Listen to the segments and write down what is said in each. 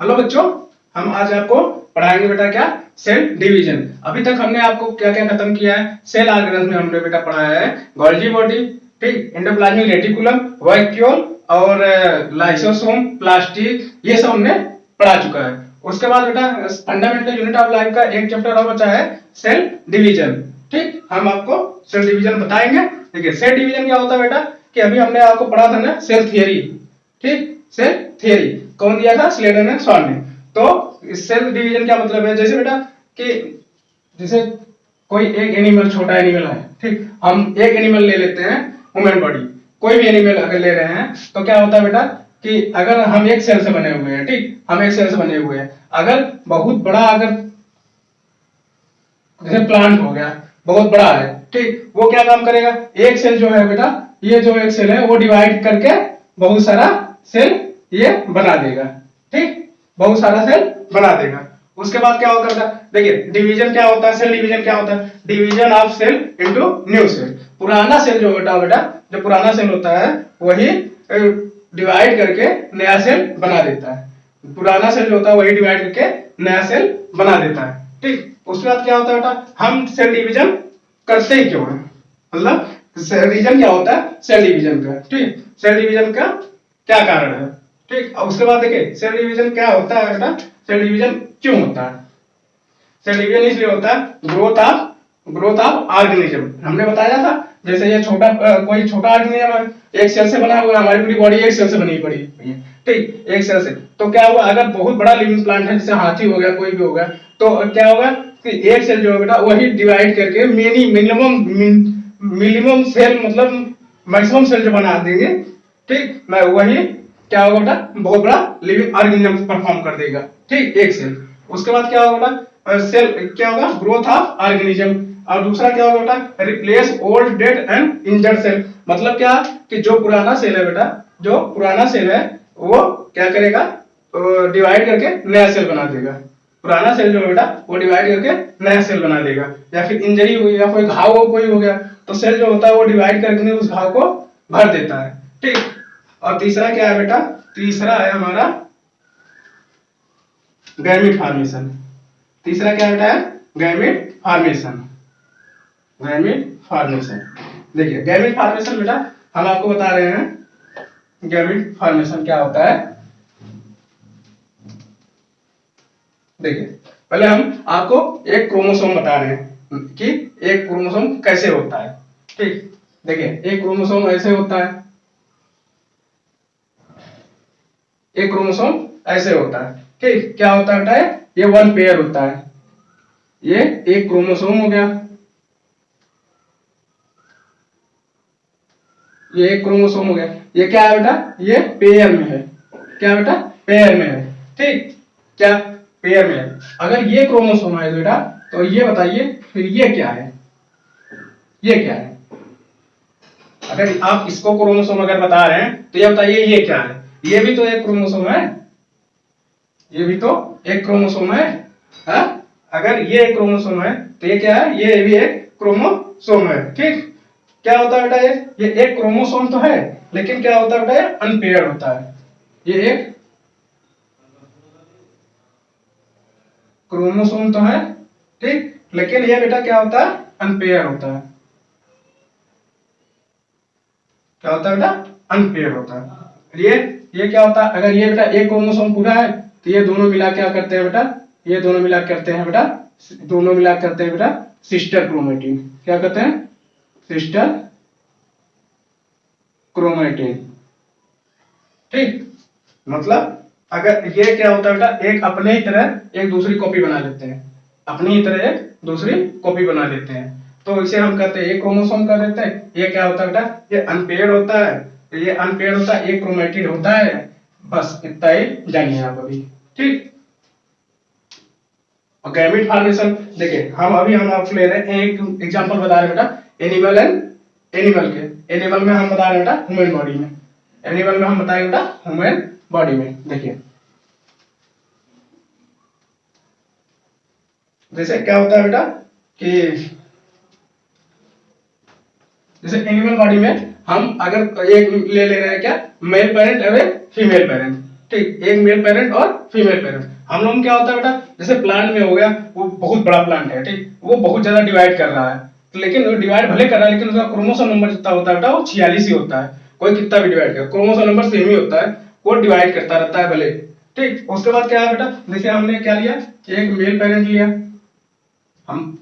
Hello बच्चों, हम आज आपको पढ़ाएंगे बेटा क्या सेल डिवीजन। अभी तक हमने आपको क्या क्या खत्म किया है। सेल ऑर्गेनेल्स में हमने बेटा पढ़ाया है गोल्गी बॉडी, ठीक, एंडोप्लाज्मिक रेटिकुलम, वैक्यूल और लाइसोसोम, प्लास्टिक, ये सब हमने पढ़ा चुका है। उसके बाद बेटा फंडामेंटल यूनिट ऑफ लाइफ का एक चैप्टर और बचा है सेल डिवीजन। ठीक, हम आपको सेल डिवीजन बताएंगे। देखिए सेल डिवीजन क्या होता है बेटा कि अभी हमने आपको पढ़ा था ना सेल थियरी। ठीक, सेल थियरी कौन दिया था? स्लेटर ने, सॉल ने। तो सेल डिवीजन क्या मतलब है? जैसे बेटा कि जैसे कोई एक एनिमल, छोटा एनिमल है, ठीक, हम एक एनिमल ले लेते हैं, ह्यूमन बॉडी, कोई भी एनिमल अगर ले रहे हैं तो क्या होता है बेटा कि अगर हम एक सेल से बने हुए हैं, ठीक, हम एक सेल से बने हुए हैं, अगर बहुत बड़ा, अगर जैसे प्लांट हो गया, बहुत बड़ा है, ठीक, वो क्या काम करेगा? एक सेल जो है बेटा, ये जो एक सेल है वो डिवाइड करके बहुत सारा सेल ये बना देगा। ठीक, बहुत सारा सेल बना देगा। उसके बाद क्या होता है? देखिए डिवीजन क्या होता है, सेल डिवीजन क्या होता है? Division of cell into new cell. पुराना सेल जो बेटा जो पुराना सेल होता है वही डिवाइड करके नया सेल बना देता है। पुराना सेल जो होता है वही डिवाइड करके नया सेल बना देता है। ठीक, उसके बाद क्या होता है बेटा, हम सेल डिवीजन करते ही क्यों है, मतलब रीजन क्या होता है सेल डिवीजन का। ठीक, सेल डिवीजन का क्या कारण है? ठीक, अब उसके बाद देखिए सेल डिवीजन क्या होता है बेटा, सेल डिवीजन क्यों होता है? सेल डिवीजन इसलिए होता है ग्रोथ ऑफ ऑर्गेनिज्म। हमने बताया था जैसे ये छोटा कोई छोटा ऑर्गेनिज्म है, एक सेल से बना हुआ है, हमारी पूरी बॉडी एक सेल से बनी पड़ी है, ठीक, एक सेल से। तो क्या हुआ, अगर बहुत बड़ा लिविंग प्लांट है, जैसे हाथी हो गया, कोई भी हो गया, तो क्या होगा कि एक सेल जो है बेटा वही डिवाइड करके मिनिमम सेल, मतलब मैक्सिमम सेल जो बना देंगे, ठीक, मैं वही क्या होगा बेटा बहुत बड़ा लिविंग ऑर्गेनिज्म परफॉर्म कर देगा। ठीक, एक सेल। उसके बाद क्या होगा बेटा, सेल क्या होगा, ग्रोथ ऑफ ऑर्गेनिज्म। और दूसरा क्या होगा बेटा, replace old dead and injured cell. मतलब क्या कि जो पुराना सेल है बेटा, जो पुराना सेल है वो क्या करेगा, डिवाइड करके नया सेल बना देगा। पुराना सेल जो है बेटा वो डिवाइड करके नया सेल बना देगा। या फिर इंजरी हुई या कोई घाव हो कोई हो गया तो सेल जो होता है वो डिवाइड करके उस घाव को भर देता है। ठीक, और तीसरा क्या है बेटा, तीसरा है हमारा गैमेट फॉर्मेशन। तीसरा क्या बेटा है, गैमेट फॉर्मेशन। गैमेट फॉर्मेशन, देखिए गैमेट फॉर्मेशन बेटा हम आपको बता रहे हैं गैमेट फॉर्मेशन क्या होता है। देखिए पहले हम आपको एक क्रोमोसोम बता रहे हैं कि एक क्रोमोसोम कैसे होता है। ठीक, देखिए एक क्रोमोसोम ऐसे होता है, एक क्रोमोसोम ऐसे होता है। ठीक, क्या होता है, ये वन पेयर होता है, ये एक क्रोमोसोम हो गया, ये एक क्रोमोसोम हो गया। ये क्या है बेटा, ये पेयर में है। क्या बेटा, पेयर में है। ठीक, क्या पेयर में है। अगर ये क्रोमोसोम है बेटा तो ये बताइए फिर ये क्या है, ये क्या है? अगर आप इसको क्रोमोसोम अगर बता रहे हैं तो ये बताइए ये क्या है? ये भी तो एक क्रोमोसोम है, ये भी तो एक क्रोमोसोम है। हा? अगर ये एक क्रोमोसोम है तो ये क्या है, ये भी एक क्रोमोसोम है। ठीक, क्या होता है बेटा, ये एक क्रोमोसोम तो है लेकिन क्या होता है बेटा, ये अनपेयर्ड होता है। ये एक क्रोमोसोम तो है, ठीक, लेकिन ये बेटा क्या होता है, अनपेयर होता है। क्या होता है बेटा, अनपेयर होता है। ये क्या होता है, अगर ये बेटा एक क्रोमोसोम पूरा है तो ये दोनों मिला क्या करते हैं बेटा, ये दोनों मिला करते हैं बेटा, दोनों मिला करते हैं बेटा सिस्टर क्रोमेटिन। क्या कहते हैं, सिस्टर क्रोमेटिन। ठीक, मतलब अगर ये क्या होता है बेटा, एक अपने ही तरह एक दूसरी कॉपी बना लेते हैं, अपनी ही तरह एक दूसरी कॉपी बना लेते हैं, तो इसे हम कहते हैं एक क्रोमोसोम कर देते हैं। ये क्या होता है बेटा, ये अनपेयर्ड होता है, ये अनपेयर्ड होता है, एक क्रोमेटिड होता है। बस इतना ही जानिए आप अभी। ठीक, और गैमेट फॉर्मेशन देखिए हम आपको ले रहे हैं एक एग्जांपल बता रहे हैं बेटा, एनिमल एंड एनिमल के। एनिमल में हम बता रहे हैं बेटा ह्यूमन बॉडी में, एनिमल में हम बताएंगे बेटा ह्यूमन बॉडी में। देखिए जैसे क्या होता है बेटा कि जैसे एनिमल बॉडी में हम अगर एक ले रहे हैं क्या, मेल पेरेंट और एक फीमेल पेरेंट। ठीक, एक मेल पेरेंट और फीमेल पेरेंट। हम लोग में क्या होता है बेटा, जैसे प्लांट में हो गया, वो बहुत बड़ा प्लांट है, ठीक, वो बहुत ज्यादा डिवाइड कर रहा है, तो लेकिन वो डिवाइड भले कर रहा है, लेकिन उसका क्रोमोसोम नंबर जितना होता है बेटा वो 46 ही होता है। कोई कितना भी डिवाइड करे, क्रोमोसोम नंबर सेम ही होता है, वो डिवाइड करता रहता है भले। ठीक, उसके बाद क्या है बेटा, जैसे हमने क्या लिया, एक मेल पेरेंट लिया, हम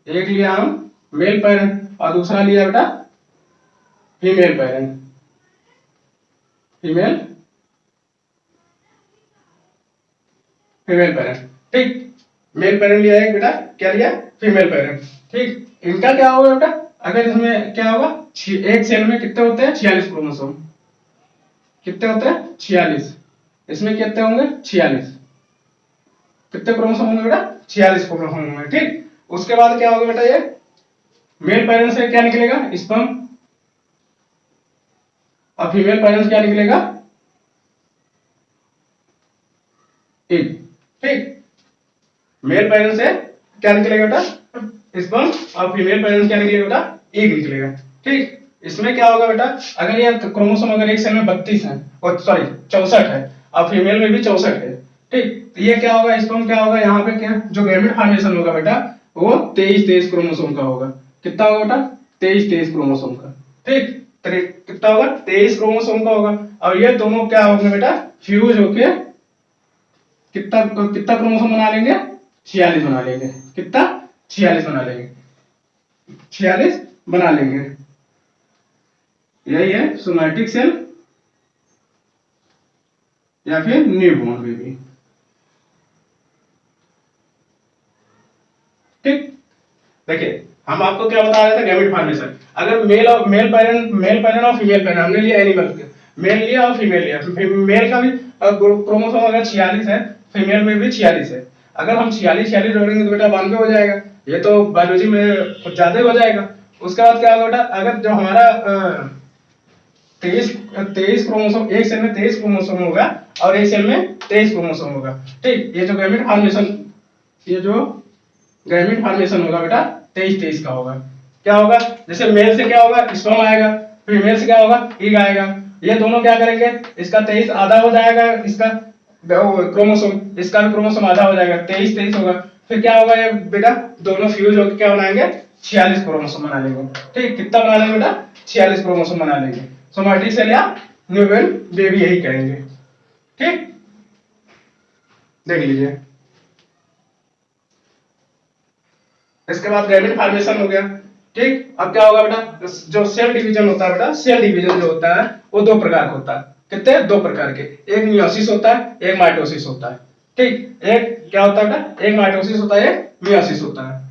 एक लिया हम मेल पेरेंट और दूसरा लिया बेटा female parent, female female parent. ठीक, मेल पेरेंट लिया है बेटा, क्या लिया, फीमेल पेरेंट। ठीक, इनका क्या होगा बेटा, अगर इसमें क्या होगा, एक सेल में कितने होते हैं, 46 क्रोमोसोम। कितने होते हैं, 46। इसमें कितने होंगे, 46। कितने क्रोमोसोम होंगे बेटा, 46 क्रोमोसोम होंगे। ठीक, उसके बाद क्या होगा बेटा, ये मेल पेरेंट से क्या निकलेगा, स्पर्म, और फीमेल पेरेंट क्या निकलेगा, एग। ठीक, मेल पेरेंट से क्या निकलेगा बेटा, स्पर्म, और फीमेल पेरेंट क्या निकलेगा बेटा, एग निकलेगा। ठीक, इसमें क्या होगा बेटा, अगर ये क्रोमोसोम अगर एक सेल में 32 है, और सॉरी 64 है, और फीमेल में भी 64 है, ठीक, तो ये क्या होगा, स्पर्म क्या होगा, यहाँ पे क्या जो गैमेट फॉर्मेशन होगा बेटा, वो 23 क्रोमोसोम का होगा। कितना होगा बेटा, 23 क्रोमोसोम का। ठीक, कितना होगा, 23 क्रोमोसोम का होगा, और ये दोनों क्या होंगे बेटा, फ्यूज होके कितना कितना क्रोमोसोम बना लेंगे, 46 बना लेंगे। कितना, 46 बना लेंगे, 46 बना लेंगे। यही है सोमैटिक सेल या फिर न्यूबॉर्न बेबी। ठीक, देखिए हम आपको क्या बता रहे थे, गैमेट फॉर्मेशन। अगर मेल पेरेंट और फीमेल पेरेंट हमने लिया, एनिमल के मेल लिया और फीमेल लिया, मेल का भी क्रोमोसोम अगर 46 है, फीमेल में भी 46 है। अगर हम 46 जोड़ेंगे तो बेटा 92 हो जाएगा। ये तो बायोलॉजी में कुछ ज्यादा हो जाएगा। उसके बाद क्या होगा बेटा, अगर जो हमारा 23 क्रोमोसोम, एक सेल में 23 क्रोमोसोम होगा और एक सेल में 23 क्रोमोसोम होगा। ठीक, ये जो गैमेट फॉर्मेशन, ये जो गैमेट फॉर्मेशन होगा बेटा 23 का होगा। क्या होगा, जैसे मेल से क्या होगा, स्पर्म आएगा, फीमेल से क्या होगा, एग आएगा। ये दोनों क्या करेंगे, इसका 23 आधा हो जाएगा, इसका क्रोमोसोम, इसका भी क्रोमोसोम आधा हो जाएगा, 23 होगा। फिर क्या होगा, ये बेटा दोनों फ्यूज होकर क्या बनाएंगे, 46 क्रोमोसोम बना लेंगे। ठीक, कितना बना लेंगे बेटा, 46 क्रोमोसोम बना लेंगे। सोमैटिक सेल या न्यूबॉर्न बेबी यही कहेंगे। ठीक, देख लीजिए। इसके बाद गैमेट फॉर्मेशन हो गया। ठीक, अब क्या होगा बेटा, जो सेल डिवीजन होता है बेटा, सेल डिवीजन जो होता है वो दो प्रकार का होता है। कितने, दो प्रकार के, एक मियोसिस होता है, एक माइटोसिस होता है। ठीक, एक क्या होता है बेटा, एक माइटोसिस होता है, एक मियोसिस होता है।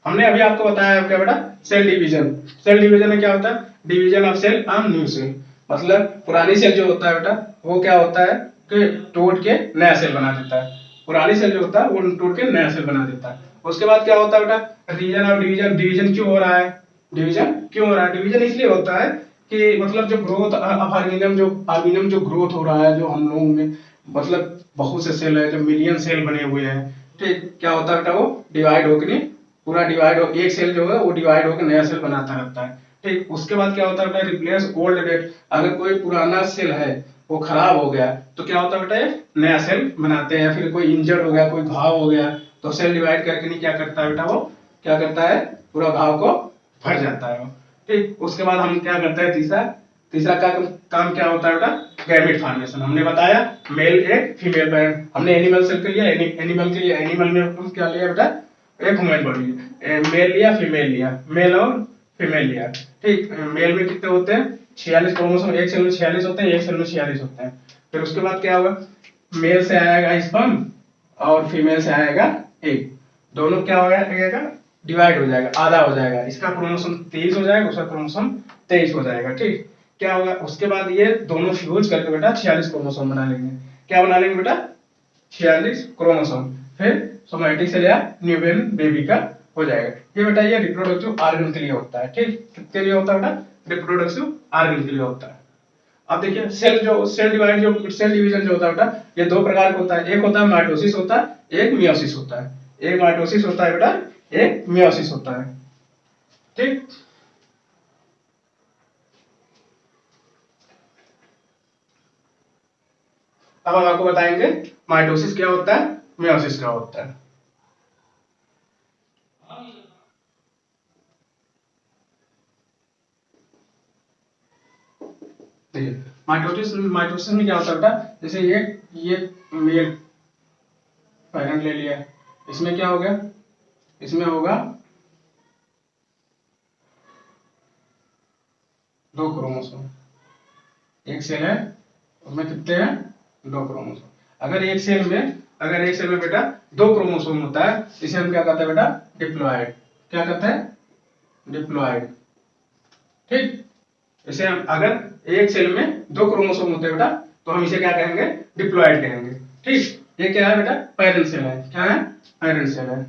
हमने अभी आपको बताया क्या बेटा, सेल डिवीजन। सेल डिवीजन में क्या होता है, division of cell on new cell. मतलब पुरानी सेल जो होता है बेटा, वो क्या होता है कि टूट के नया सेल बना देता है। पुरानी सेल जो होता है वो टूट के नया सेल बना देता है। उसके बाद क्या होता है बेटा, रीजन ऑफ डिवीजन। डिवीजन क्यों हो रहा है, डिवीजन क्यों हो रहा है, डिवीजन इसलिए होता है कि मतलब जो ग्रोथ ऑफ ऑर्गेनिज्म जो ग्रोथ हो रहा है, जो हम लोगों में मतलब बहुत से सेल है, जो मिलियन सेल बने हुए हैं। ठीक, क्या होता है बेटा, वो डिवाइड होकर पूरा डिवाइड हो, एक सेल जो है वो डिवाइड होकर नया सेल बनाता रहता है। ठीक, उसके बाद क्या होता है बेटा, रिप्लेस ओल्ड डेट। अगर कोई पुराना सेल है वो खराब हो गया तो क्या होता है बेटा, ये नया सेल बनाते हैं। या फिर कोई इंजर्ड हो गया, कोई घाव हो गया, तो सेल डिवाइड करके नहीं क्या करता है बेटा, वो क्या करता है, पूरा घाव को भर जाता है वो। ठीक, उसके बाद हम क्या करते हैं, तीसरा तीसरा का काम क्या होता है बेटा, गैमेट फॉर्मेशन। हमने बताया मेल एक फीमेल पेरेंट। हमने एनिमल सेल के लिए एनिमल के लिए एनिमल में हम क्या लिया बेटा, एक ह्यूमन बॉडी, मेल लिया, फीमेल लिया, मेल और फीमेल लिया। ठीक, मेल में कितने होते हैं, 46 क्रोमोसोम, एक सेल में 46 होते हैं, एक सेल में 46 होते हैं। फिर उसके बाद क्या होगा, मेल से आएगा स्पर्म और फीमेल से आएगा एग। दोनों क्या हो जाएगा, डिवाइड हो जाएगा, आधा हो जाएगा। इसका क्रोमोसोम 23 हो जाएगा, उसका क्रोमोसोम 23 हो जाएगा। ठीक, क्या होगा, उसके बाद ये दोनों फ्यूज करके बेटा 46 क्रोमोसोम बना लेंगे। क्या बना लेंगे बेटा, 46 क्रोमोसोम। फिर सोमैटिक सेल या न्यूबॉर्न बेबी का हो जाएगा। ये बेटा ये रिप्रोडक्टिव ऑर्गन के लिए होता है। ठीक, किसके लिए होता है बेटा, रिप्रोडक्टिव ऑर्गन के लिए होता है। अब देखिए सेल डिवीजन जो होता है बेटा, ये दो प्रकार का होता है। एक होता है माइटोसिस होता है, एक मियोसिस होता है। एक माइटोसिस होता है बेटा, एक मियोसिस होता है। ठीक, अब हम आपको बताएंगे माइटोसिस क्या होता है, मियोसिस क्या होता है। देखिए माइटोसिस माइटोसिस में क्या होता है बेटा, जैसे ये मेल पेरेंट ले लिया, इसमें क्या हो गया, इसमें होगा 2 क्रोमोसोम, एक सेल है उसमें कितने हैं, 2 क्रोमोसोम। अगर एक सेल में बेटा 2 क्रोमोसोम होता है, इसे हम क्या कहते हैं बेटा, डिप्लॉयड। क्या कहते हैं, डिप्लॉयड। ठीक, इसे हम अगर एक सेल में 2 क्रोमोसोम होते हैं बेटा, तो हम इसे क्या कहेंगे, डिप्लॉयड कहेंगे। ठीक, ये क्या है बेटा, पेरेंट सेल है। क्या है, पेरेंट सेल है,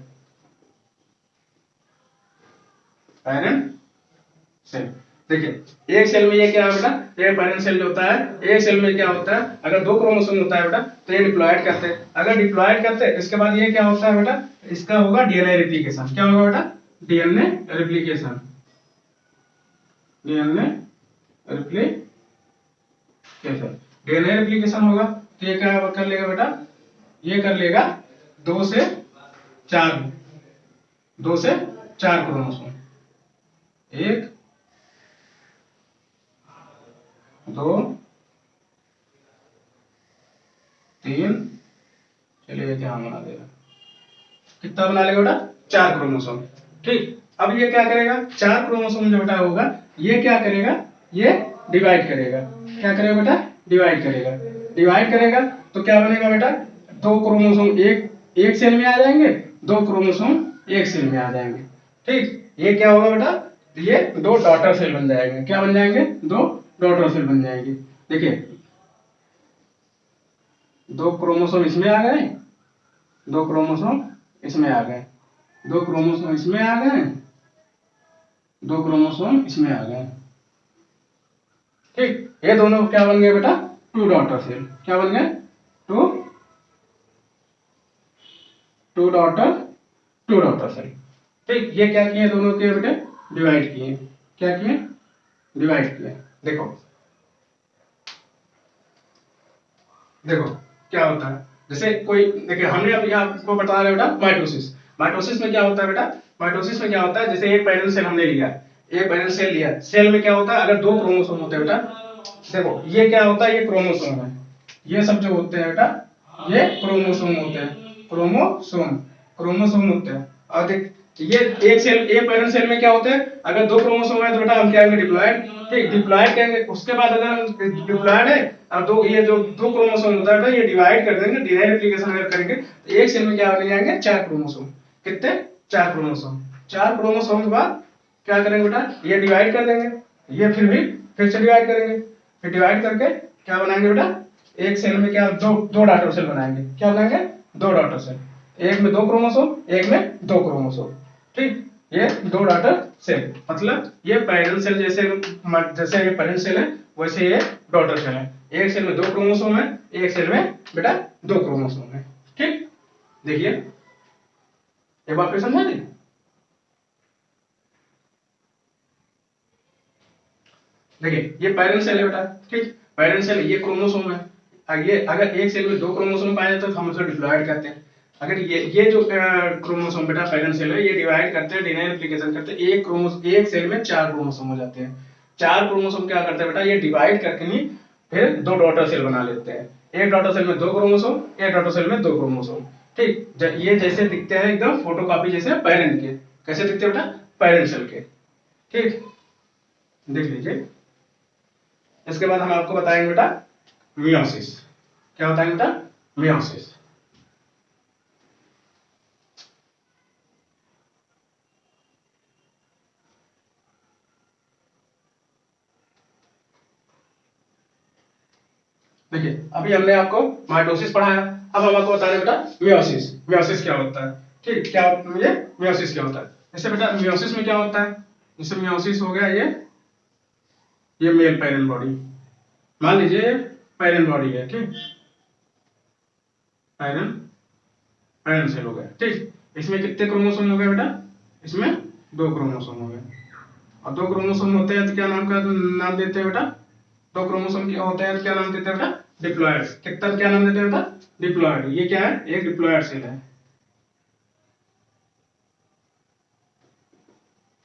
पेरेंट सेल। देखिए एक सेल में ये क्या है बेटा, ये पेरेंट सेल जो होता है, एक सेल में क्या होता है, अगर 2 क्रोमोसोम होता है बेटा तो ये डिप्लॉयड कहते हैं। अगर डिप्लॉयड करते हैं इसके बाद ये क्या होता है बेटा, इसका होगा डीएनए रिप्लिकेशन। क्या होगा बेटा, DNA replication, DNA replication, DNA replication होगा तो ये क्या कर लेगा बेटा, ये कर लेगा 2 से 4 क्रोमोसोम, 1 2 3, चलिए क्या बना देगा, कितना बना लेगा बेटा, 4 क्रोमोसोम। ठीक, अब ये क्या करेगा, 4 क्रोमोसोम जो बेटा होगा, ये क्या करेगा, ये डिवाइड करेगा। क्या करेगा बेटा, डिवाइड करेगा। डिवाइड करेगा तो क्या बनेगा बेटा, 2 क्रोमोसोम एक सेल में आ जाएंगे, 2 क्रोमोसोम एक सेल में आ जाएंगे। ठीक, ये क्या होगा बेटा, ये 2 डॉटर सेल बन जाएंगे। क्या बन जाएंगे, 2 डॉटर सेल बन जाएंगे। देखिए 2 क्रोमोसोम इसमें आ गए, 2 क्रोमोसोम इसमें आ गए, 2 क्रोमोसोम इसमें आ गए, 2 क्रोमोसोम इसमें आ गए। ठीक, ये दोनों क्या बन गए बेटा, 2 डॉटर सेल। क्या बन गए, 2 डॉटर सेल। ठीक, ये क्या किए दोनों के बेटे, डिवाइड किए। क्या किए, डिवाइड किए। देखो देखो क्या होता है, जैसे कोई देखिए हमने अभी आपको बता रहे बेटा माइटोसिस। माइटोसिस में क्या होता है बेटा, माइटोसिस में क्या होता है, जैसे एक पेरेंट सेल हमने लिया, एक पेरेंट सेल लिया, सेल में क्या होता है, अगर 2 क्रोमोसोम होते हैं बेटा, देखो ये क्या होता है, ये क्रोमोसोम है, ये सब जो होते हैं बेटा ये क्रोमोसोम होते हैं, क्रोमोसोम होते हैं। और देख ये एक सेल, एक पेरेंट सेल में क्या होते हैं, अगर 2 क्रोमोसोम है तो बेटा हम क्या कहेंगे, डिप्लॉयड। ठीक, डिप्लॉयड कहेंगे। उसके बाद अगर डिप्लॉयड है और दो ये जो 2 क्रोमोसोम होता है ये डिवाइड कर देंगे, डीएनए रेप्लिकेशन अगर करेंगे तो एक सेल में क्या बन जाएंगे, 4 क्रोमोसोम। कितने, 4 क्रोमोसोम। 4 क्रोमोसोम के बाद क्या करेंगे बेटा, ये डिवाइड कर देंगे, ये फिर से डिवाइड करेंगे, फिर डिवाइड करके क्या बनाएंगे बेटा, एक सेल में क्या, दो डॉटर सेल बनाएंगे। क्या बनाएंगे, 2 डॉटर सेल, एक में 2 क्रोमोसोम, एक में 2 क्रोमोसोम। ठीक, ये 2 डॉटर सेल, मतलब ये पैरेंट सेल जैसे ये पैरेंट सेल है वैसे ये डॉटर सेल है। एक सेल में 2 क्रोमोसोम है, एक सेल में बेटा 2 क्रोमोसोम है। ठीक, देखिए एक बात फिर समझा दी। देखिए ये पैरेंट सेल है बेटा। ठीक, पैरेंट सेल, ये क्रोमोसोम है। ये अगर एक सेल में 2 क्रोमोसोम पाए जाते हैं तो हम उसे डिप्लॉयड कहते हैं। अगर ये जो क्रोमोसोम बेटा पेरेंट सेल है, ये डिवाइड करते हैं, डीएनए रेप्लिकेशन करते हैं, एक सेल में 4 क्रोमोसोम हो जाते हैं। 4 क्रोमोसोम क्या करते हैं बेटा, ये डिवाइड करके नहीं फिर 2 डॉटर सेल बना लेते हैं। एक डॉटर सेल में 2 क्रोमोसोम, एक डॉटर सेल में 2 क्रोमोसोम। ठीक, ये जैसे दिखते हैं एकदम फोटोकॉपी जैसे पेरेंट के। कैसे दिखते हैं बेटा, पेरेंट सेल के। ठीक, देख लीजिए। इसके बाद हम आपको बताएंगे बेटा मियोसिस। क्या बताएंगे बेटा, मियोसिस। देखिए अभी हमने आपको माइटोसिस पढ़ाया, अब हम आपको बता रहे बेटा मियोसिस। मियोसिस क्या होता है। ठीक, क्या ये मियोसिस क्या होता है, जैसे बेटा मियोसिस में क्या होता है, जैसे मियोसिस हो गया, ये मेल पेरेंट बॉडी, मान लीजिए पेरेंट बॉडी है। ठीक, पेरेंट पेरेंट सेल हो गया। ठीक, इसमें कितने क्रोमोसोम हो गए बेटा, इसमें 2 क्रोमोसोम हो गए। और 2 क्रोमोसोम होते हैं तो क्या नाम देते हैं बेटा, 2 क्रोमोसोम क्या होते हैं तो क्या नाम देते हैं बेटा, डिप्लॉयड, कितना क्या नाम देते हैं बेटा, डिप्लॉयड। ये क्या है, एक डिप्लॉयड सेल है,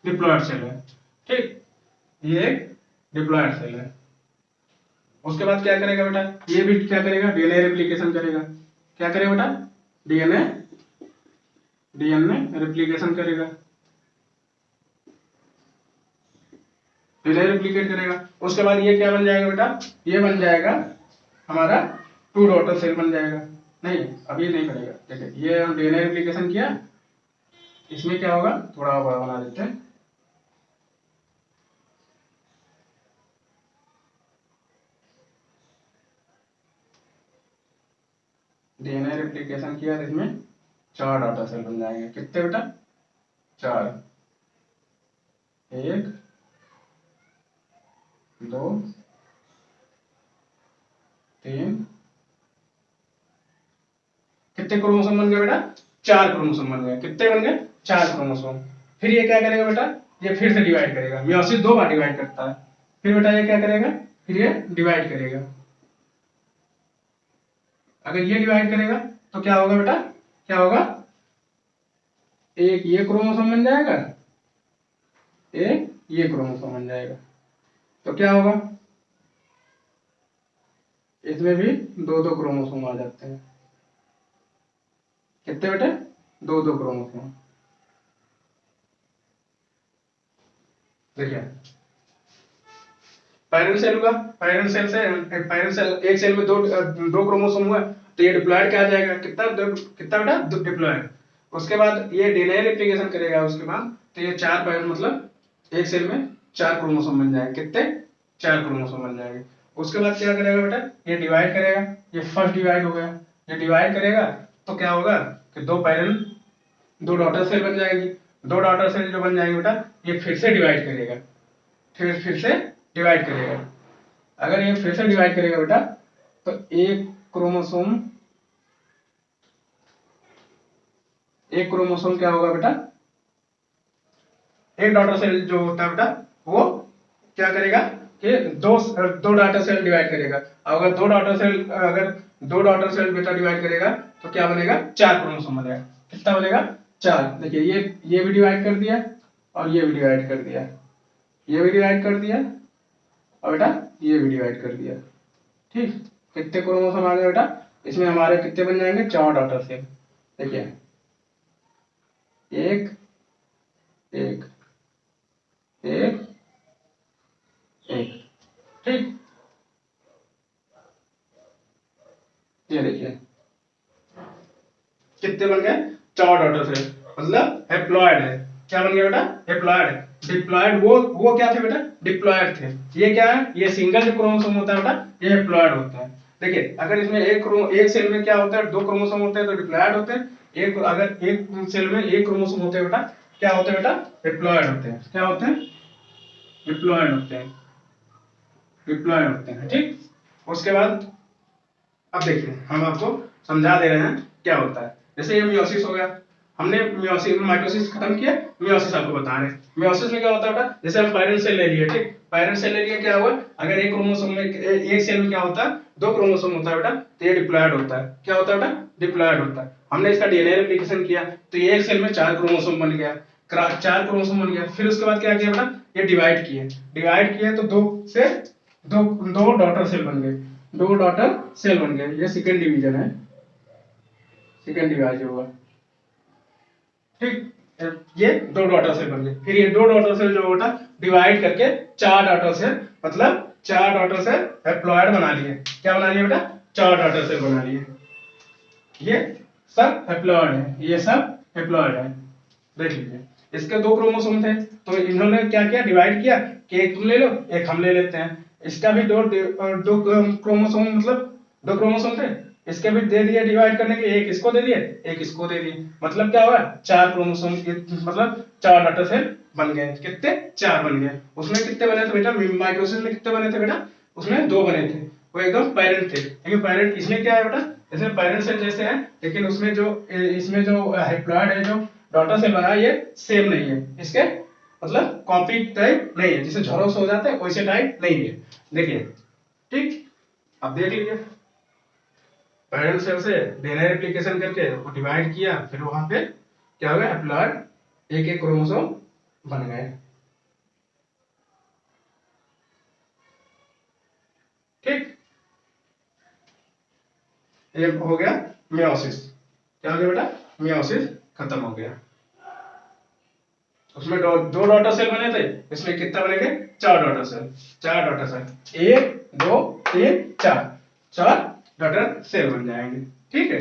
डिप्लॉयड सेल है, ठीक, ये एक डिप्लॉयड सेल है। उसके बाद क्या करेगा बेटा, ये भी क्या करेगा, डीएनए रेप्लिकेशन करेगा। क्या करेगा बेटा, डीएनए डीएनए रेप्लिकेशन करेगा, डीएनए रेप्लिकेट करेगा। उसके बाद ये क्या बन जाएगा बेटा, ये बन जाएगा हमारा टू डॉटर सेल बन जाएगा। नहीं, अभी नहीं बनेगा, देखिए ये हम डीएनए रेप्लिकेशन किया, इसमें क्या होगा, थोड़ा बड़ा बना देते हैं। डीएनए रेप्लिकेशन किया तो इसमें 4 डॉटर सेल बन जाएंगे। कितने बेटा, 4, 1 2 3, कितने क्रोमोसोम बन गए बेटा, 4 क्रोमोसोम बन गए। कितने बन गए, 4 क्रोमोसोम। फिर ये क्या करेगा बेटा, ये फिर से डिवाइड करेगा, मियोसिस 2 बार डिवाइड करता है। फिर बेटा ये क्या करेगा, फिर ये डिवाइड करेगा। अगर ये डिवाइड करेगा तो क्या होगा बेटा, क्या होगा, एक ये क्रोमोसोम बन जाएगा, एक ये क्रोमोसोम बन जाएगा। तो क्या होगा, इसमें भी 2 क्रोमोसोम आ जाते हैं। कितने बेटे, 2 क्रोमोसोम। देखिए पैरेंट सेल हुआ, पैरेंट सेल से पैरेंट सेल, एक सेल में दो क्रोमोसोम हुआ, तो ये डिप्लॉयड क्या आ जाएगा, कितना बेटा, डिप्लॉयड। उसके बाद ये डीएनए रेप्लिकेशन करेगा, उसके बाद तो ये 4 पैरेंट मतलब एक सेल में 4 क्रोमोसोम बन जाएंगे। कितने, 4 क्रोमोसोम बन जाएंगे। उसके बाद क्या करेगा बेटा, ये डिवाइड करेगा, ये फर्स्ट डिवाइड हो गया। ये डिवाइड करेगा तो क्या होगा कि 2 पैरेंट 2 डॉटर सेल बन जाएंगी। 2 डॉटर सेल जो बन जाएंगे बेटा, ये फिर से डिवाइड करेगा, फिर से डिवाइड करेगा। अगर ये फिर से डिवाइड करेगा बेटा, तो एक क्रोमोसोम क्या होगा बेटा, एक डॉटर सेल जो होता है बेटा, वो क्या करेगा कि दो डॉटर सेल डिवाइड करेगा। अगर दो डॉटर सेल बेटा डिवाइड करेगा तो क्या बनेगा, 4 क्रोमोसोम बनेगा। कितना बनेगा, 4। देखिए ये भी डिवाइड कर दिया और ये भी डिवाइड कर दिया, ये भी डिवाइड कर दिया और बेटा ये भी डिवाइड कर दिया, ठीक। कितने क्रोमोसोम आ गए बेटा, इसमें हमारे कितने बन जाएंगे, 4 डॉटर सेल। देखिए एक एक एक एक, ठीक। ये देखिए कितने बन गए, 4 डॉटर सेल, मतलब हैप्लॉइड है। क्या बन गया बेटा, हैप्लॉइड है। डिप्लॉइड वो क्या थे बेटा, डिप्लॉइड थे। ये क्या है, ये सिंगल जो क्रोमोसोम होता है बेटा, ये हैप्लॉइड होता है। देखिए अगर इसमें एक सेल में क्या होता है, 2 क्रोमोसोम होते हैं तो डिप्लॉइड होते हैं। अगर एक सेल में एक क्रोमोसोम होते हैं बेटा, क्या होते हैं बेटा, डिप्लॉइड होते हैं। क्या होते हैं, डिप्लॉइड होते हैं, डिप्लॉइड होते हैं, ठीक। उसके बाद अब देखिए हम आपको समझा दे रहे हैं क्या होता है। जैसे ये मियोसिस हो गया, हमने मियोसिस माइटोसिस खत्म किया, मियोसिस आपको बता रहे हैं। मियोसिस में क्या होता है बेटा, जैसे हम पैरेंट सेल ले लिए, ठीक, पैरेंट सेल ले लिए, क्या हुआ, अगर एक क्रोमोसोम में एक सेल में क्या होता है, 2 क्रोमोसोम होता है बेटा, तो ये डिप्लॉयड होता है। क्या होता है बेटा, डिप्लॉयड होता है। हमने इसका डीएनए रेप्लिकेशन किया तो ये एक सेल में 4 क्रोमोसोम बन गया, 4 क्रोमोसोम बन गया। फिर उसके बाद क्या किया बेटा, ये डिवाइड किए तो दो डॉटर सेल बन गए, 2 डॉटर सेल बन गए। ये सेकंड डिवीजन है, सेकंड डिवाइड हुआ, ठीक। ये 2 डॉटर सेल बन गए। फिर ये 2 डॉटर सेल जो होता डिवाइड करके 4 डॉटर सेल, मतलब 4 डॉटर सेल हैप्लॉइड बना लिए। क्या बना लिए बेटा, 4 डॉटर सेल बना लिए। ये सब हैप्लॉइड है, ये सब हैप्लॉइड है। देख लीजिए इसके 2 क्रोमोसोम थे तो इन्होंने क्या किया, डिवाइड किया कि एक तुम ले लो, एक हम ले लेते हैं। इसका भी दो क्रोमोसोम, मतलब 2 क्रोमोसोम थे, इसके भी दे दिए डिवाइड करने के, एक इसको दे दिए, एक इसको दे दिए। मतलब क्या हुआ, 4 क्रोमोसोम, मतलब 4 डॉटर सेल बन गए। कितने, 4 बन गए। उसमें कितने बने थे बेटा, माइटोसिस में कितने बने थे बेटा, उसमें 2 बने थे, वो एकदम पेरेंट थे। लेकिन पेरेंट इसमें क्या है बेटा, इसमें पेरेंट सेल जैसे है, लेकिन उसमें जो इसमें जो हैप्लॉइड है, जो डॉटर सेल बना है, ये सेम नहीं है, इसके मतलब कॉपी टाइप नहीं है, जिसे झरोक्स हो जाता है वैसे टाइप नहीं है। देखिए, ठीक, अब देख लीजिए पेरेंट सेल से डीएनए रेप्लिकेशन करके वो डिवाइड किया, फिर वहां पे क्या हो गया, हैप्लॉइड एक एक क्रोमोसोम बन गए। ठीक, ये हो गया मियोसिस। क्या हो गया बेटा, मियोसिस खत्म हो गया। उसमें दो डॉटर सेल बने थे, इसमें कितना बनेंगे, चार डॉटर सेल। चार डॉटर सेल, एक दो तीन चार, चार डॉटर सेल बन जाएंगे। ठीक है,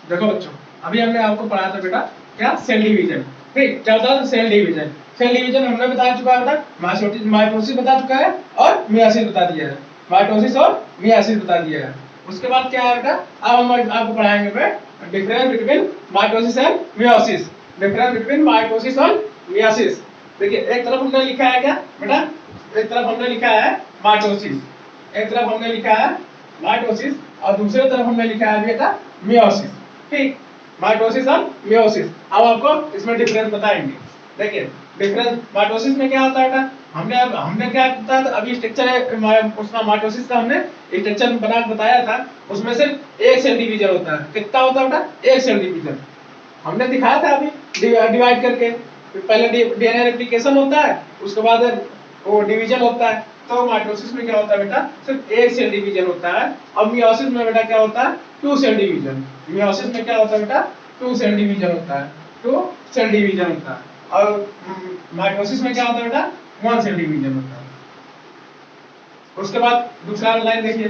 देखो बच्चों, अभी हमने आपको पढ़ाया था बेटा क्या, सेल डिवीजन। ठीक, क्या होता है सेल डिवीजन। सेल डिवीजन हमने बता चुका है बेटा, माइटोसिस बता चुका है और मियोसिस बता दिया है। माइटोसिस और मियोसिस बता दिया है। उसके बाद क्या है बेटा, अब हम आपको पढ़ाएंगे difference between mitosis and meiosis. Difference between mitosis और मियोसिस। देखिए, एक तरफ हमने लिखा है क्या बेटा, एक तरफ हमने लिखा है माइटोसिस, एक तरफ हमने लिखा है माइटोसिस और दूसरी तरफ हमने लिखा है बेटा मियोसिस। ठीक, माइटोसिस और मियोसिस। अब आपको इसमें डिफरेंस बताएंगे। देखिए, डिफरेंस माइटोसिस में क्या होता है बेटा, हमने क्या बताया था, अभी स्ट्रक्चर है उसका माइटोसिस का हमने स्ट्रक्चर बना के बताया था। उसमें सिर्फ एक सेल डिवीजन होता है। कितना होता है बेटा, एक सेल डिवीजन हमने दिखाया था अभी डिवाइड करके। पहले डीएनए रेप्लिकेशन होता है, उसके बाद वो डिवीजन होता है। तो माइटोसिस में क्या होता है बेटा, सिर्फ एक सेल डिवीजन होता है। और मियोसिस में बेटा क्या होता है, टू सेल डिवीजन। मियोसिस में क्या होता है बेटा, टू सेल डिवीजन होता है, टू सेल डिवीजन होता है। और माइटोसिस में क्या होता है बेटा, वन सेल डिवीजन होता है। उसके बाद दूसरा लाइन देखिए,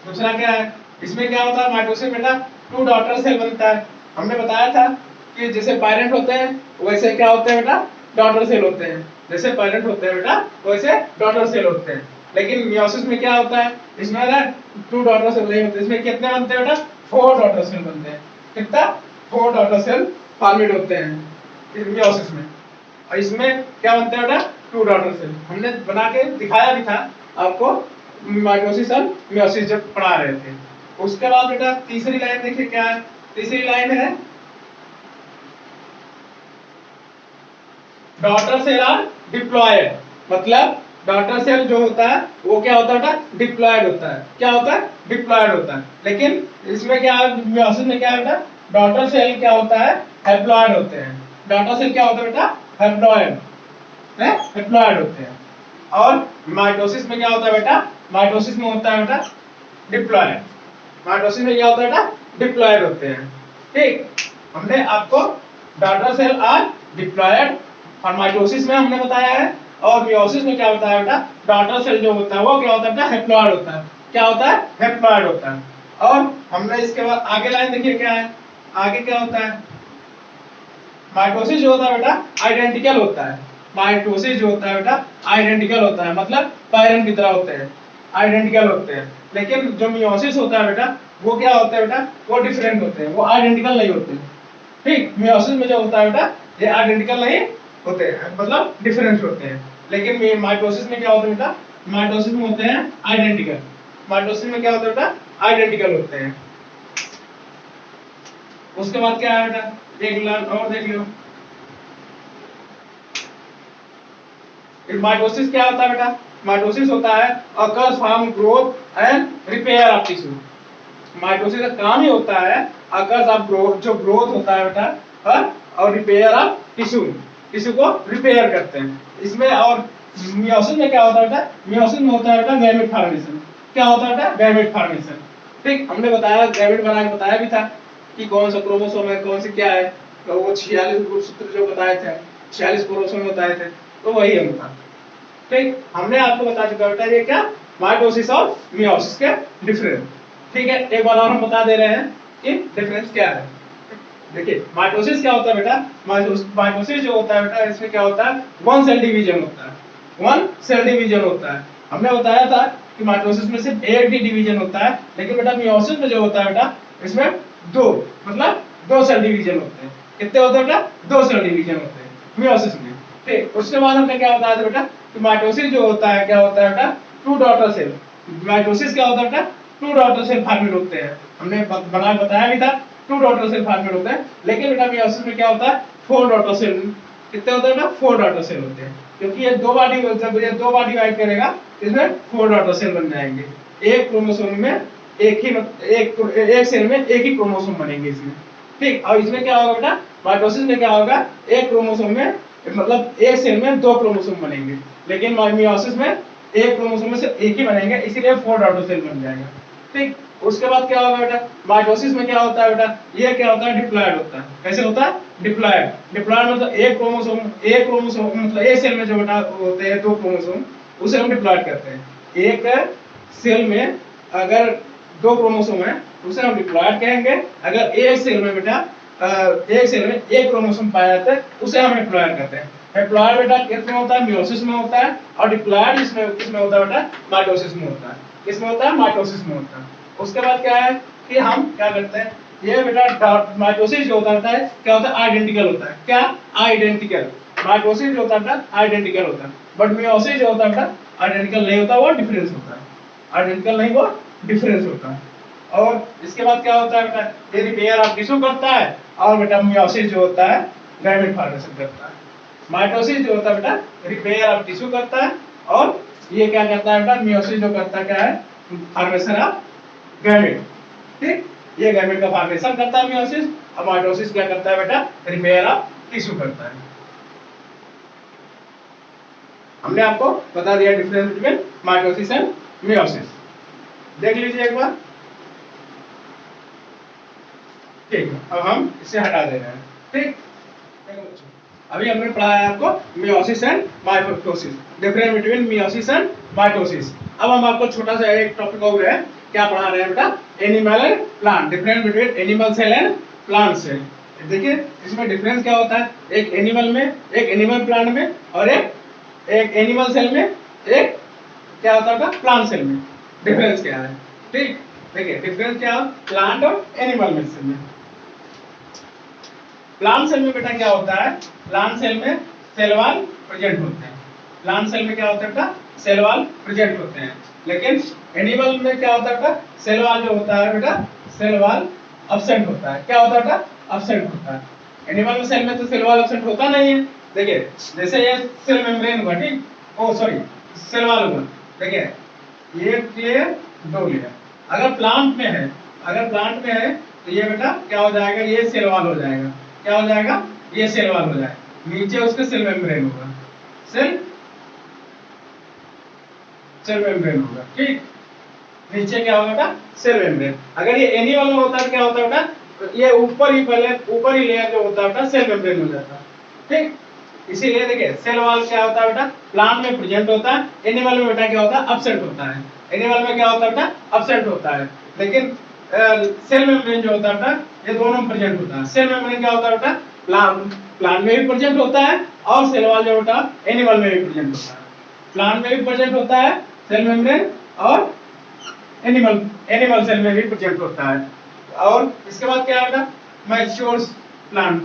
दूसरा क्या है, इसमें क्या होता है माइटोसिस बेटा, टू डॉटर सेल बनता है। हमने बताया था कि जैसे पेरेंट होते हैं वैसे क्या होते हैं बेटा, डॉटर सेल होते हैं। जैसे पेरेंट होते हैं बेटा वैसे डॉटर सेल होते हैं। लेकिन मियोसिस में क्या होता है, इसमें ना टू डॉटर सेल नहीं होते, इसमें कितने बनते हैं बेटा, फोर डॉटर सेल बनते हैं। कितना, फोर डॉटर सेल फॉर्मेट होते हैं मियोसिस में। और इसमें क्या बनते हैं बेटा, टू डॉटर सेल। हमने बना के दिखाया भी था आपको माइटोसिस और मियोसिस जब पढ़ा रहे थे। उसके बाद बेटा तीसरी लाइन देखिए क्या है, तीसरी लाइन है डॉटर सेल आर डिप्लॉयड। मतलब डॉटर सेल जो होता है वो क्या होता है, डिप्लॉयड होता है। क्या होता है, डिप्लॉयड होता है। लेकिन इसमें क्या है, मियोसिस में क्या है बेटा, डॉटर सेल क्या होता है, हैप्लॉयड होते हैं। डॉटर सेल क्या होता है बेटा, हैप्लॉयड है, हैप्लॉयड होते हैं। और माइटोसिस में क्या होता है बेटा, माइटोसिस में होता है बेटा डिप्लॉयड। माइटोसिस में क्या होता है बेटा, डिप्लॉयड होते हैं। ठीक, हमने आपको डॉटर सेल आर डिप्लॉयड और माइटोसिस में हमने बताया है। और मियोसिस में क्या होता है बेटा, डॉटर सेल जो होता है वो क्या होता है बेटा, हैप्लॉयड होता है। क्या होता है, हैप्लॉयड होता है। और हमने इसके बाद आगे लाइन देखिए क्या है, आगे क्या होता है, माइटोसिस जो होता है बेटा आइडेंटिकल होता है। माइटोसिस जो होता है बेटा आइडेंटिकल होता है, मतलब पैरेंट की तरह होते हैं, आइडेंटिकल होते हैं। लेकिन जो मियोसिस होता है बेटा वो क्या होता है बेटा, वो डिफरेंट होते हैं, वो आइडेंटिकल नहीं होते। ठीक, मियोसिस में जो होता है बेटा ये आइडेंटिकल नहीं होते हैं, मतलब डिफरेंट होते हैं। लेकिन माइटोसिस में क्या होता है बेटा, माइटोसिस में होते हैं आइडेंटिकल। माइटोसिस में क्या होता है बेटा, आइडेंटिकल होते हैं। उसके बाद क्या है बेटा, एक लाइन और देख लो। माइटोसिस क्या होता है बेटा, माइटोसिस होता है occurs form growth and repair of tissue. Mitosis का काम ही होता है अकर्स ऑफ ग्रोथ, जो ग्रोथ होता है बेटा और रिपेयर ऑफ टिश्यू, टिश्यू को रिपेयर करते हैं इसमें। और मियोसिस में क्या होता है बेटा, मियोसिस में होता है बेटा गैमेट फॉर्मेशन। क्या होता है बेटा, गैमेट फॉर्मेशन। ठीक, हमने बताया गैमेट बना के बताया भी था कि कौन सा क्रोमोसोम है, कौन सी क्या है। तो वो 46 गुणसूत्र जो बताए थे, 46 क्रोमोसोम बताए थे, तो वही हम था। ठीक, हमने आपको बता चुका बेटा ये क्या, माइटोसिस और मियोसिस के डिफरेंस। ठीक है, एक बार और हम बता दे रहे हैं कि डिफरेंस क्या है। देखिए, माइटोसिस क्या होता है बेटा, माइटोसिस जो होता है बेटा इसमें क्या होता है, वन सेल डिवीजन होता है, वन सेल डिवीजन होता है। हमने बताया था कि माइटोसिस में सिर्फ एक ही डिवीजन होता है। लेकिन बेटा मियोसिस में जो होता है बेटा इसमें दो, मतलब दो सेल डिवीजन होते हैं। कितने होते हैं बेटा, दो सेल डिवीजन होते हैं मियोसिस में। ठीक, उसके बाद हमने क्या बताया था बेटा कि माइटोसिस जो होता है क्या होता है बेटा, टू डॉटर सेल। माइटोसिस क्या होता है बेटा, टू डॉटर सेल फॉर्मेट होते हैं, हमने बताया भी था, टू डॉटर सेल फॉर्मेट होते हैं। लेकिन बेटा मियोसिस में क्या होता है, फोर डॉटर सेल, कितने होते हैं बेटा, फोर डॉटर सेल होते हैं, क्योंकि ये दो बार डिवाइड करेगा, इसमें फोर डॉटर सेल बन जाएंगे। एक क्रोमोसोम में एक सेल में एक ही क्रोमोसोम बनेंगे इसमें, ठीक। और इसमें क्या होगा बेटा, माइटोसिस में क्या होगा, एक क्रोमोसोम में मतलब एक सेल में दो क्रोमोसोम बनेंगे, लेकिन मियोसिस में एक क्रोमोसोम में सिर्फ एक ही बनेंगे, इसीलिए फोर डॉटर सेल बन जाएगा, ठीक। उसके बाद क्या होगा बेटा, माइटोसिस में क्या होता है बेटा, ये क्या होता है, डिप्लॉयड होता है। कैसे होता है, डिप्लॉयड। डिप्लॉयड मतलब एक क्रोमोसोम मतलब एक सेल में जो बेटा होते हैं दो क्रोमोसोम, उसे हम डिप्लॉयड करते हैं। एक सेल में अगर दो क्रोमोसोम है उसे हम डिप्लॉयड कहेंगे। अगर एक सेल में बेटा एक सेल में एक क्रोमोसोम पाया जाता है उसे हम डिप्लॉयड कहते हैं। डिप्लॉयड बेटा किसमें होता है, मियोसिस में होता है, और डिप्लॉयड इसमें होता है बेटा, माइटोसिस में होता है। किसमें होता है, माइटोसिस में होता है। उसके बाद क्या है कि हम क्या करते हैं, ये बेटा माइटोसिस जो होता है क्या होता है, आइडेंटिकल होता है। क्या, आइडेंटिकल। माइटोसिस जो होता है बेटा आइडेंटिकल होता है, बट मियोसिस जो होता है बेटा आइडेंटिकल नहीं होता, वो डिफरेंस होता है। आइडेंटिकल नहीं, वो डिफरेंस होता है। और इसके बाद क्या होता है बेटा, ये रिपेयर ऑफ टिश्यू करता है, और बेटा मियोसिस जो होता है गैमेट फॉर्मेशन करता है। माइटोसिस जो होता है बेटा रिपेयर ऑफ टिश्यू करता है, और ये क्या करता है बेटा, मियोसिस जो करता है क्या है, फॉर्मेशन ऑफ गैमेट, ठीक। ये गैमेट का फॉर्मेशन करता है मियोसिस, और माइटोसिस क्या करता है बेटा, रिपेयर ऑफ टिश्यू करता है। हमने आपको बता दिया difference between mitosis and meiosis, देख लीजिए एक बार, ठीक। अब हम इसे हटा दे रहे हैं, ठीक। अभी हमने पढ़ा है आपको meiosis and mitosis, difference between meiosis and mitosis. अब हम आपको छोटा सा एक टॉपिक और है, क्या पढ़ा रहे हैं बेटा, animal and plant, difference between animal cell and plant cell. देखिए इसमें डिफरेंस क्या होता है, एक एनिमल में, एक एनिमल प्लांट में, और एक एनिमल सेल में, एक क्या होता है प्लांट सेल में। डिफरेंस क्या है, ठीक। देखिए डिफरेंस क्या है प्लांट और एनिमल सेल में। प्लांट सेल में बेटा क्या होता है, प्लांट सेल में सेल वॉल प्रेजेंट होते हैं। प्लांट सेल में क्या होता है बेटा, सेल वॉल प्रेजेंट होते हैं। लेकिन एनिमल में क्या होता है बेटा, सेल वॉल जो होता है बेटा, सेल वॉल एब्सेंट होता है। क्या होता है बेटा, एब्सेंट होता है। एनिमल में सेल में तो सेल वॉल एब्सेंट होता नहीं है। देखिए जैसे ये सेल मेम्ब्रेन हुआ, ठीक, ओ सॉरी सेल वॉल हुआ, देखिए ये लेयर दो लेयर। अगर प्लांट में है, अगर प्लांट में है तो ये बेटा क्या हो जाएगा, ये सेल वॉल हो जाएगा। क्या हो जाएगा, ये सेल वॉल हो जाएगा, नीचे उसके सेल मेम्ब्रेन होगा, सेल मेम्ब्रेन होगा, ठीक। नीचे क्या होगा बेटा, सेल मेम्ब्रेन। अगर ये एनिमल में होता है तो क्या होता है बेटा, ये ऊपर ही पहले ऊपर ही लेयर जो होता है बेटा सेल मेम्ब्रेन हो जाता है, ठीक। इसीलिए देखिए सेल वॉल क्या होता है बेटा, प्लांट में प्रेजेंट होता है, एनिमल में बेटा क्या होता है, एब्सेंट होता है। एनिमल में क्या होता है बेटा, एब्सेंट होता है। लेकिन सेल मेम्ब्रेन जो होता है बेटा, ये दोनों में प्रेजेंट होता है। सेल मेम्ब्रेन क्या होता है बेटा, प्लांट में भी प्रेजेंट होता है, और सेल वॉल जो बेटा एनिमल में भी प्रेजेंट होता है। प्लांट में भी प्रेजेंट होता है सेल मेम्ब्रेन, और एनिमल सेल में भी प्रेजेंट होता है। और इसके बाद क्या है बेटा, mature plant,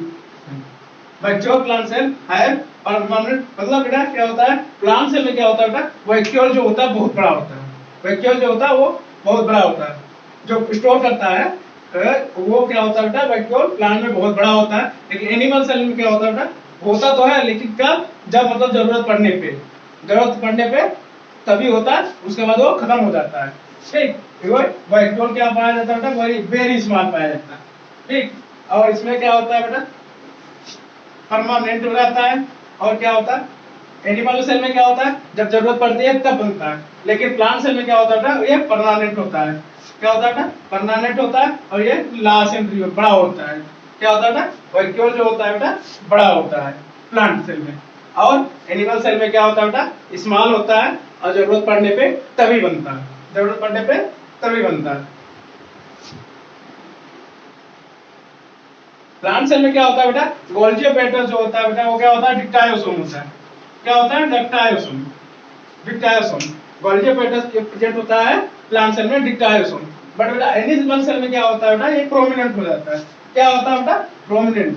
mature plant cell है परमानेंट, मतलब बेटा क्या होता है, प्लांट सेल में क्या होता है बेटा, वैक्यूल जो होता है बहुत बड़ा होता है। वैक्यूल जो होता है वो बहुत बड़ा होता है, जो स्टोर करता है वो क्या होता है बेटा, वैक्यूल प्लांट में बहुत बड़ा होता है। लेकिन एनिमल सेल में क्या होता है बेटा, होता तो है लेकिन कब, जब मतलब जरूरत पड़ने पे तभी होता है, उसके बाद वो खत्म हो जाता है, ठीक। वैक्यूल क्या पाया जाता है बेटा, वेरी स्मॉल पाया जाता है, ठीक। और इसमें क्या होता है बेटा, परमानेंट हो जाता है। और क्या होता है, एनिमल सेल में क्या होता है, जब जरूरत पड़ती है तब बनता है। लेकिन प्लांट सेल में क्या होता है, ये परमानेंट होता है। क्या होता है, परमानेंट होता है, और ये लार्ज एंड बड़ा होता है। क्या होता है, वैक्यूल जो होता है बेटा बड़ा होता है प्लांट सेल में। और एनिमल सेल में क्या होता है बेटा, स्मॉल होता है, और जरूरत पड़ने पे तभी बनता है, जरूरत पड़ने पे तभी बनता है। प्लांट सेल में क्या होता है बेटा, गोल्जी ऑपरेटर जो होता है बेटा, वो क्या होता है, डिक्टायोसोम होता है। क्या होता है, डिक्टायोसोम, डिक्टायोसोम। गोल्जी ऑपरेटर प्रेजेंट होता है प्लांट सेल में, डिक्टायोसोम। बट बेटा एनिमल सेल में क्या होता है बेटा, ये प्रोमिनेंट हो जाता है। क्या होता है बेटा, प्रोमिनेंट,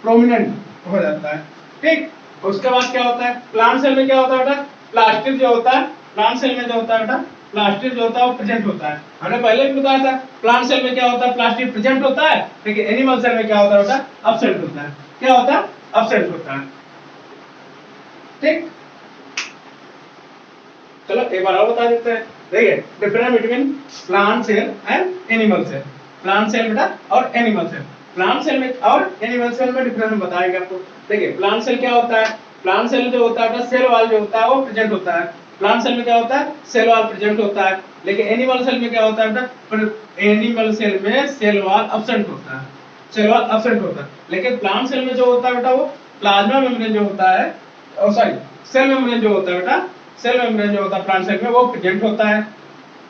प्रोमिनेंट हो जाता है, ठीक। उसके बाद क्या होता है, प्लांट सेल में क्या होता है बेटा, प्लास्टिड जो होता है प्लांट सेल में जो होता है बेटा प्लास्टिड जो होता है वो प्रेजेंट होता है। हमने पहले भी बताया था प्लांट सेल में क्या होता है, प्लास्टिड प्रेजेंट होता है, लेकिन एनिमल सेल में क्या होता है बेटा अब्सेंट होता है। क्या होता है? अब्सेंट होता है। ठीक, चलो एक बार और बता देते हैं। देखिए difference between plant cell and animal cell. Plant cell बेटा और एनिमल सेल, प्लांट सेल में और एनिमल सेल में डिफरेंस बताएंगे आपको। देखिए प्लांट सेल क्या होता है, प्लांट सेल जो होता है सेल वाल जो होता है वो प्रेजेंट होता है। प्लांट सेल में क्या होता है, सेल वाल प्रेजेंट होता है। लेकिन एनिमल सेल में क्या होता है बेटा, एनिमल सेल में सेल वाल अब्सेंट होता है, सेल वाल अब्सेंट होता है। लेकिन प्लांट सेल में जो होता है बेटा वो प्लाज्मा मेम्ब्रेन जो होता है, सॉरी सेल मेम्ब्रेन जो होता है बेटा, सेल मेम्ब्रेन जो होता है प्लांट सेल में वो प्रेजेंट होता है,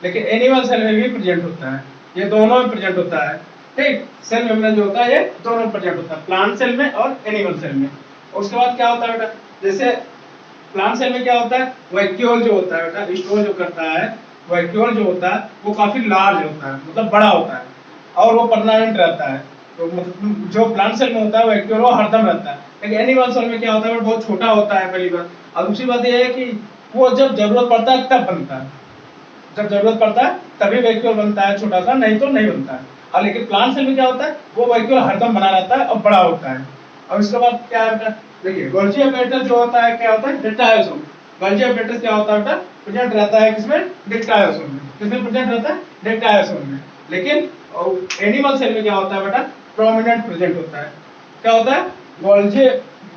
लेकिन एनिमल सेल में भी प्रेजेंट होता है। ये दोनों में प्रेजेंट होता है। ठीक, सेल मेम्ब्रेन जो होता है ये दोनों में प्रेजेंट होता है, प्लांट सेल में और एनिमल सेल में। उसके बाद क्या होता है बेटा, जैसे प्लांट सेल में क्या होता है, वैक्यूल जो होता है बेटा, स्टोर जो करता है, वैक्यूल जो होता है वो काफी लार्ज होता है, मतलब बड़ा होता है और वो परमानेंट रहता है। तो मतलब जो प्लांट सेल में होता है वैक्यूल वो हरदम रहता है, लेकिन एनिमल सेल में क्या होता है वो बहुत छोटा होता है पहली बात। और दूसरी बात ये है कि वो जब जरूरत पड़ता है तब बनता है, जब जरूरत पड़ता है तभी वैक्यूल बनता है छोटा सा, नहीं तो नहीं बनता है। और लेकिन प्लांट सेल में क्या होता है वो वैक्यूल हरदम बना रहता है और बड़ा होता है। और उसके बाद क्या है, देखिए गोल्जी अपैरेटस जो होता है क्या होता है, डिक्टायोसोम। गोल्जी अपैरेटस क्या होता है बेटा, प्रेजेंट रहता है किसमें, डिक्टायोसोम में। किसमें प्रेजेंट रहता है, डिक्टायोसोम में। लेकिन एनिमल सेल में क्या होता है बेटा, प्रोमिनेंट प्रेजेंट होता है। क्या होता है, गोल्जी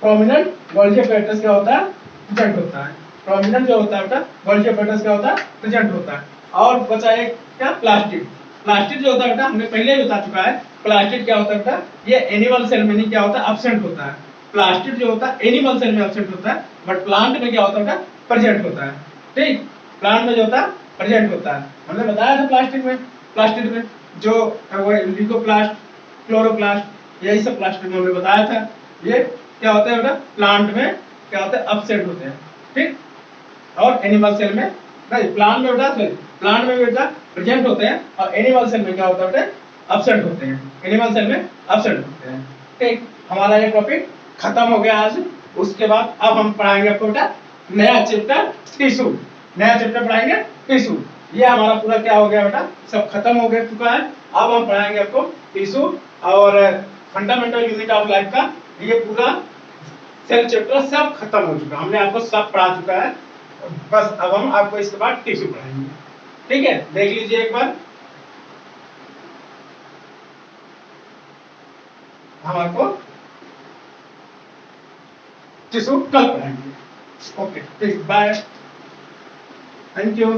प्रोमिनेंट, गोल्जी अपैरेटस क्या होता है, प्रेजेंट होता है। प्रोमिनेंट जो होता है बेटा गोल्जी अपैरेटस क्या होता है, प्रेजेंट होता है। और बचा एक क्या, प्लास्टिड। प्लास्टिड जो होता है बेटा हमने पहले ही बता चुका है, प्लास्टिड क्या होता है बेटा, ये एनिमल सेल में नहीं क्या होता है, एब्सेंट होता है। प्लास्टिड जो होता है एनिमल सेल में एब्सेंट होता है, बट प्लांट में क्या होता है बेटा, प्रेजेंट होता है। ठीक, प्लांट में जो होता है प्रेजेंट होता है। हमने बताया था प्लास्टिक में, प्लास्टिड में जो वो ल्यूकोप्लास्ट, क्लोरोप्लास्ट, यही सब प्लास्टिक में हमने बताया था। ये क्या होता है बेटा, प्लांट में क्या होता है, एब्सेंट होते हैं। ठीक, और एनिमल सेल में नहीं, प्लांट में बेटा, प्लांट में बेटा प्रेजेंट होते हैं और एनिमल सेल में क्या होता है बेटा, एब्सेंट होते हैं। एनिमल सेल में एब्सेंट होते हैं। ठीक, हमारा ये टॉपिक खत्म हो गया आज। उसके बाद अब हम पढ़ाएंगे आपको बेटा नया चैप्टर टिश्यू, नया चैप्टर पढ़ाएंगे टिश्यू। ये हमारा पूरा क्या हो गया बेटा, सब खत्म हो गया चुका है। अब हम पढ़ाएंगे आपको टिश्यू और फंडामेंटल यूनिट ऑफ लाइफ का ये पूरा सेल चैप्टर सब खत्म हो चुका, हमने आपको सब पढ़ा चुका है। बस अब हम आपको इसके बाद टिश्यू पढ़ाएंगे। ठीक है, देख लीजिए एक बार, हम आपको टिश्यू कल पढ़ाएंगे। ओके, ठीक, बाय, थैंक यू।